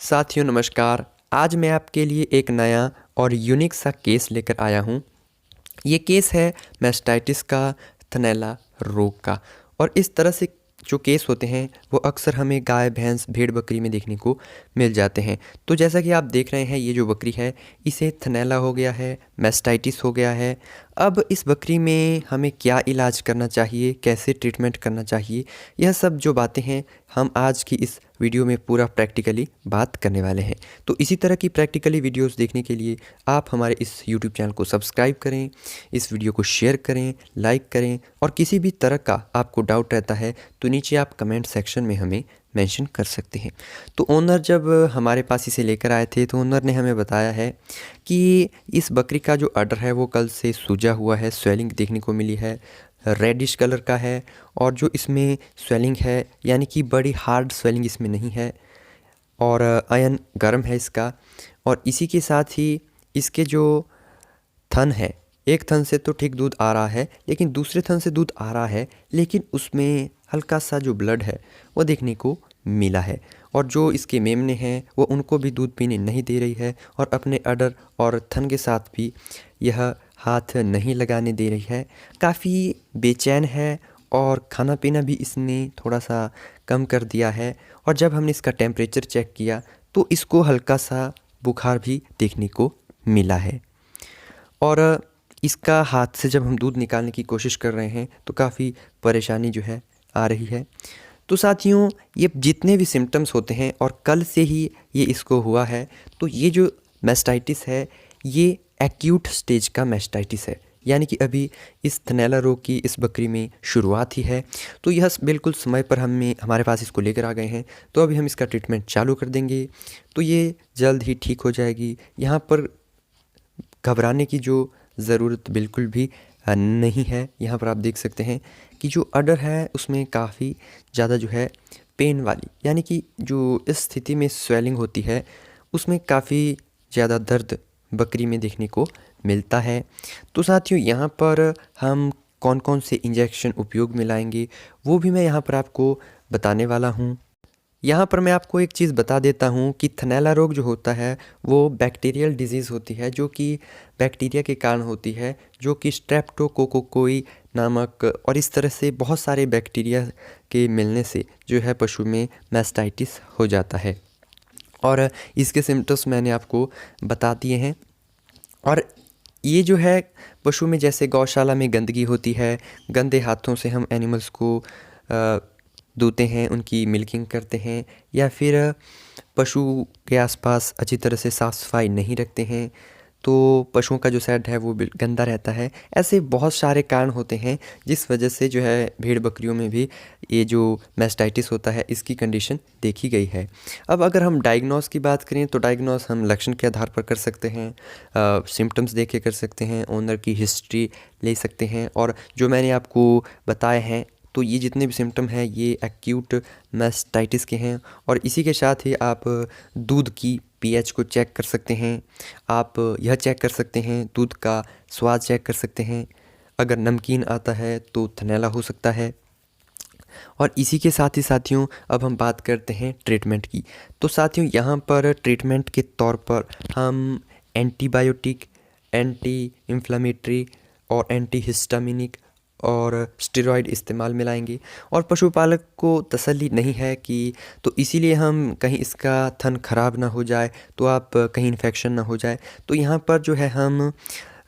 साथियों नमस्कार। आज मैं आपके लिए एक नया और यूनिक सा केस लेकर आया हूँ। ये केस है मैस्टाइटिस का, थनैला रोग का। और इस तरह से जो केस होते हैं वो अक्सर हमें गाय, भैंस, भेड़, बकरी में देखने को मिल जाते हैं। तो जैसा कि आप देख रहे हैं, ये जो बकरी है इसे थनैला हो गया है, मैस्टाइटिस हो गया है। अब इस बकरी में हमें क्या इलाज करना चाहिए, कैसे ट्रीटमेंट करना चाहिए, यह सब जो बातें हैं हम आज की इस वीडियो में पूरा प्रैक्टिकली बात करने वाले हैं। तो इसी तरह की प्रैक्टिकली वीडियोस देखने के लिए आप हमारे इस यूट्यूब चैनल को सब्सक्राइब करें, इस वीडियो को शेयर करें, लाइक करें, और किसी भी तरह का आपको डाउट रहता है तो नीचे आप कमेंट सेक्शन में हमें मेंशन कर सकते हैं। तो ओनर जब हमारे पास इसे लेकर आए थे तो ओनर ने हमें बताया है कि इस बकरी का जो अडर है वो कल से सूजा हुआ है, स्वेलिंग देखने को मिली है, रेडिश कलर का है। और जो इसमें स्वेलिंग है यानी कि बड़ी हार्ड स्वेलिंग इसमें नहीं है, और अयन गर्म है इसका। और इसी के साथ ही इसके जो थन है, एक थन से तो ठीक दूध आ रहा है, लेकिन दूसरे थन से दूध आ रहा है, लेकिन उसमें हल्का सा जो ब्लड है वो देखने को मिला है। और जो इसके मेमने हैं वो उनको भी दूध पीने नहीं दे रही है, और अपने अडर और थन के साथ भी यह हाथ नहीं लगाने दे रही है। काफ़ी बेचैन है, और खाना पीना भी इसने थोड़ा सा कम कर दिया है। और जब हमने इसका टेम्परेचर चेक किया तो इसको हल्का सा बुखार भी देखने को मिला है। और इसका हाथ से जब हम दूध निकालने की कोशिश कर रहे हैं तो काफ़ी परेशानी जो है आ रही है। तो साथियों, ये जितने भी सिम्टम्स होते हैं और कल से ही ये इसको हुआ है, तो ये जो मैस्टाइटिस है ये एक्यूट स्टेज का मैस्टाइटिस है, यानी कि अभी इस थनैला रोग की इस बकरी में शुरुआत ही है। तो यह बिल्कुल समय पर हमारे पास इसको लेकर आ गए हैं, तो अभी हम इसका ट्रीटमेंट चालू कर देंगे, तो ये जल्द ही ठीक हो जाएगी। यहाँ पर घबराने की जो ज़रूरत बिल्कुल भी नहीं है। यहाँ पर आप देख सकते हैं कि जो अडर है उसमें काफ़ी ज़्यादा जो है पेन वाली, यानी कि जो इस स्थिति में स्वेलिंग होती है उसमें काफ़ी ज़्यादा दर्द बकरी में देखने को मिलता है। तो साथियों, यहाँ पर हम कौन कौन से इंजेक्शन उपयोग में लाएंगे वो भी मैं यहाँ पर आपको बताने वाला हूँ। यहाँ पर मैं आपको एक चीज़ बता देता हूँ कि थनैला रोग जो होता है वो बैक्टीरियल डिजीज़ होती है, जो कि बैक्टीरिया के कारण होती है, जो कि स्ट्रेप्टोकोकोई नामक और इस तरह से बहुत सारे बैक्टीरिया के मिलने से जो है पशु में मैस्टाइटिस हो जाता है। और इसके सिम्टम्स मैंने आपको बता दिए हैं। और ये जो है पशु में, जैसे गौशाला में गंदगी होती है, गंदे हाथों से हम एनिमल्स को धोते हैं, उनकी मिल्किंग करते हैं, या फिर पशु के आसपास अच्छी तरह से साफ़ सफाई नहीं रखते हैं, तो पशुओं का जो सेड है वो गंदा रहता है। ऐसे बहुत सारे कारण होते हैं जिस वजह से जो है भेड़ बकरियों में भी ये जो मैस्टाइटिस होता है इसकी कंडीशन देखी गई है। अब अगर हम डायग्नोस की बात करें तो डायग्नोस हम लक्षण के आधार पर कर सकते हैं, सिम्टम्स देख के कर सकते हैं, ओनर की हिस्ट्री ले सकते हैं। और जो मैंने आपको बताए हैं तो ये जितने भी सिम्टम हैं ये एक्यूट मैस्टाइटिस के हैं। और इसी के साथ ही आप दूध की पीएच को चेक कर सकते हैं, आप यह चेक कर सकते हैं, दूध का स्वाद चेक कर सकते हैं। अगर नमकीन आता है तो थनैला हो सकता है। और इसी के साथ ही साथियों, अब हम बात करते हैं ट्रीटमेंट की। तो साथियों, यहाँ पर ट्रीटमेंट के तौर पर हम एंटीबायोटिक, एंटी इन्फ्लामेटरी और एंटी हिस्टामिनिक और स्टेरॉयड इस्तेमाल में लाएंगे। और पशुपालक को तसल्ली नहीं है कि, तो इसीलिए हम कहीं इसका थन खराब ना हो जाए, तो आप कहीं इन्फेक्शन ना हो जाए, तो यहाँ पर जो है हम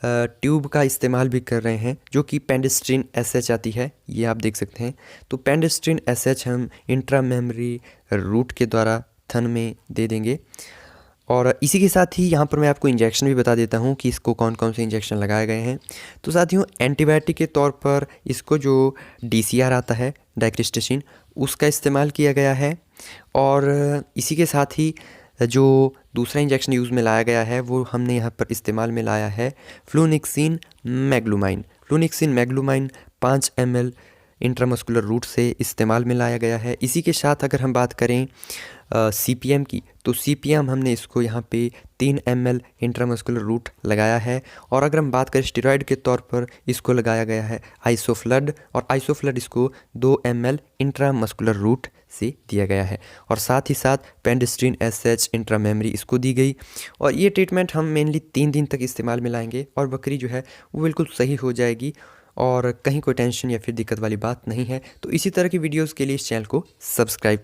ट्यूब का इस्तेमाल भी कर रहे हैं, जो कि पेंडिस्ट्रीन एसएच आती है, ये आप देख सकते हैं। तो पेंडिस्ट्रीन एसएच हम इंट्रामेमरी रूट के द्वारा थन में दे देंगे। और इसी के साथ ही यहाँ पर मैं आपको इंजेक्शन भी बता देता हूँ कि इसको कौन कौन से इंजेक्शन लगाए गए हैं। तो साथियों, एंटीबायोटिक के तौर पर इसको जो डीसीआर आता है, डाइक्रिस्टिसिन, उसका इस्तेमाल किया गया है। और इसी के साथ ही जो दूसरा इंजेक्शन यूज़ में लाया गया है वो हमने यहाँ पर इस्तेमाल में लाया है फ्लूनिक्सिन मैग्लूमाइन। फ्लूनिक्सिन मैग्लूमाइन 5 ml इंट्रामस्कुलर रूट से इस्तेमाल में लाया गया है। इसी के साथ अगर हम बात करें CPM की, तो CPM हमने इसको यहाँ पे 3 ml इंट्रामस्कुलर रूट लगाया है। और अगर हम बात करें स्टेरॉयड के तौर पर इसको लगाया गया है आइसोफ्लड, और आइसोफ्लड इसको 2 ml इंट्रामस्कुलर रूट से दिया गया है। और साथ ही साथ पेंडिस्ट्रीन SH इंट्रामेमरी इसको दी गई। और ये ट्रीटमेंट हम मेनली 3 दिन तक इस्तेमाल में लाएंगे और बकरी जो है वो बिल्कुल सही हो जाएगी और कहीं कोई टेंशन या फिर दिक्कत वाली बात नहीं है। तो इसी तरह की वीडियोस के लिए इस चैनल को सब्सक्राइब